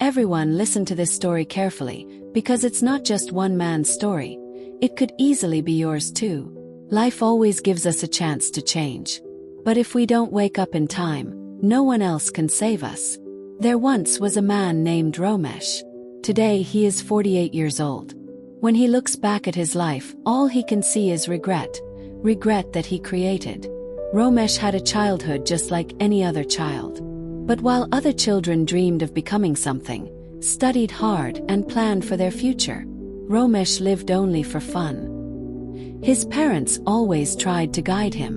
Everyone listen to this story carefully, because it's not just one man's story. It could easily be yours too. Life always gives us a chance to change. But if we don't wake up in time, no one else can save us. There once was a man named Romesh. Today he is 48 years old. When he looks back at his life, all he can see is regret. Regret that he created. Romesh had a childhood just like any other child. But while other children dreamed of becoming something, studied hard and planned for their future, Romesh lived only for fun. His parents always tried to guide him.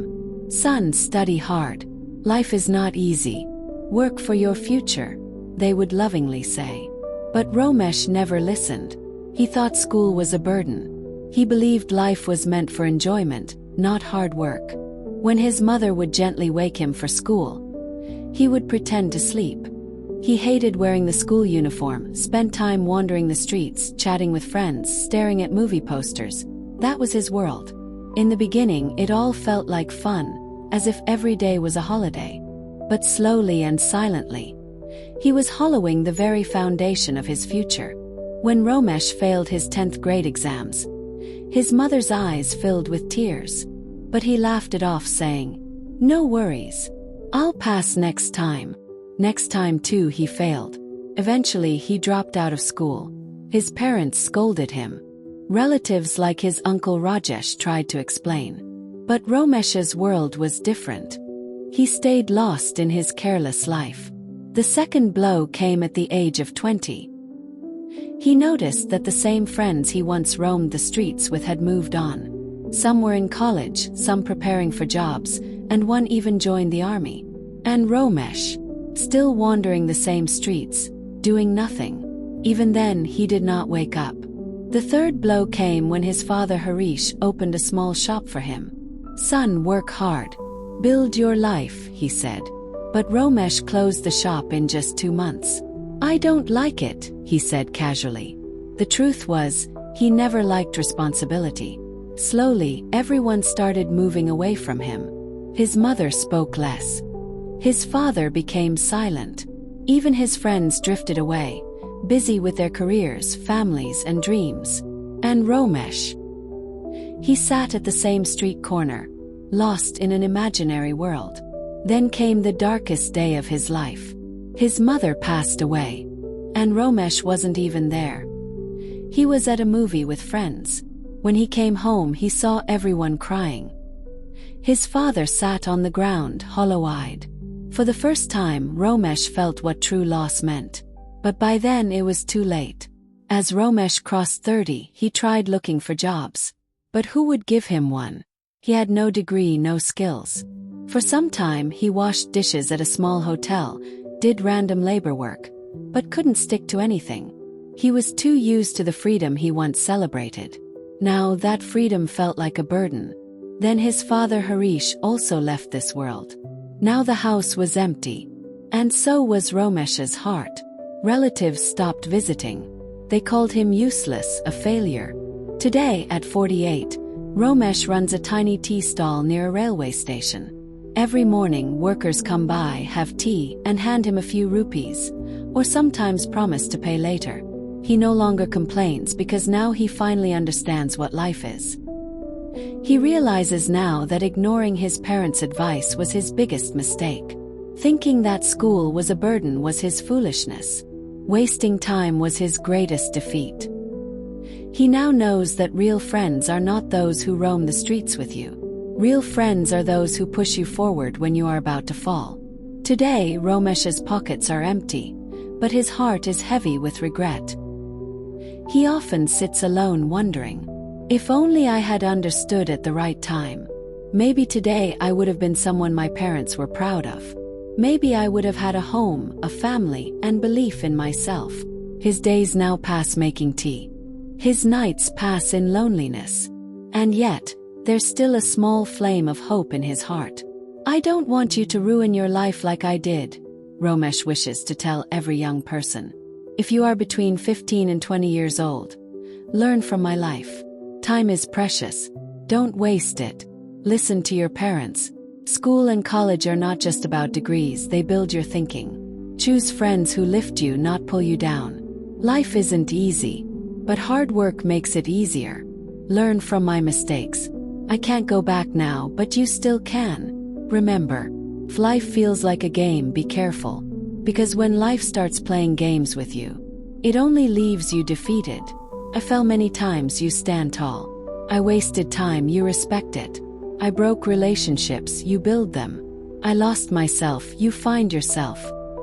"Son, study hard. Life is not easy. Work for your future," they would lovingly say. But Romesh never listened. He thought school was a burden. He believed life was meant for enjoyment, not hard work. When his mother would gently wake him for school, he would pretend to sleep. He hated wearing the school uniform, spent time wandering the streets, chatting with friends, staring at movie posters. That was his world. In the beginning, it all felt like fun, as if every day was a holiday. But slowly and silently, he was hollowing the very foundation of his future. When Romesh failed his 10th grade exams, his mother's eyes filled with tears. But he laughed it off, saying, "No worries. I'll pass next time." Next time too he failed. Eventually he dropped out of school. His parents scolded him. Relatives like his uncle Rajesh tried to explain. But Romesh's world was different. He stayed lost in his careless life. The second blow came at the age of 20. He noticed that the same friends he once roamed the streets with had moved on. Some were in college, some preparing for jobs, and one even joined the army. And Romesh, still wandering the same streets, doing nothing. Even then he did not wake up. The third blow came when his father Harish opened a small shop for him. "Son, work hard. Build your life," he said. But Romesh closed the shop in just 2 months. "I don't like it," he said casually. The truth was, he never liked responsibility. Slowly, everyone started moving away from him. His mother spoke less. His father became silent. Even his friends drifted away, busy with their careers, families, and dreams. And Romesh, he sat at the same street corner, lost in an imaginary world. Then came the darkest day of his life. His mother passed away. And Romesh wasn't even there. He was at a movie with friends. When he came home, he saw everyone crying. His father sat on the ground, hollow-eyed. For the first time, Romesh felt what true loss meant. But by then it was too late. As Romesh crossed 30, he tried looking for jobs. But who would give him one? He had no degree, no skills. For some time, he washed dishes at a small hotel, did random labor work, but couldn't stick to anything. He was too used to the freedom he once celebrated. Now that freedom felt like a burden. Then his father Harish also left this world. Now the house was empty. And so was Romesh's heart. Relatives stopped visiting. They called him useless, a failure. Today, at 48, Romesh runs a tiny tea stall near a railway station. Every morning, workers come by, have tea, and hand him a few rupees, or sometimes promise to pay later. He no longer complains because now he finally understands what life is. He realizes now that ignoring his parents' advice was his biggest mistake. Thinking that school was a burden was his foolishness. Wasting time was his greatest defeat. He now knows that real friends are not those who roam the streets with you. Real friends are those who push you forward when you are about to fall. Today, Romesh's pockets are empty, but his heart is heavy with regret. He often sits alone wondering, if only I had understood at the right time. Maybe today I would have been someone my parents were proud of. Maybe I would have had a home, a family, and belief in myself. His days now pass making tea. His nights pass in loneliness. And yet, there's still a small flame of hope in his heart. "I don't want you to ruin your life like I did," Romesh wishes to tell every young person. If you are between 15 and 20 years old, learn from my life. Time is precious. Don't waste it. Listen to your parents. School and college are not just about degrees, they build your thinking. Choose friends who lift you, not pull you down. Life isn't easy, but hard work makes it easier. Learn from my mistakes. I can't go back now, but you still can. Remember, if life feels like a game, be careful. Because when life starts playing games with you, it only leaves you defeated. I fell many times, you stand tall. I wasted time, you respect it. I broke relationships, you build them. I lost myself, you find yourself.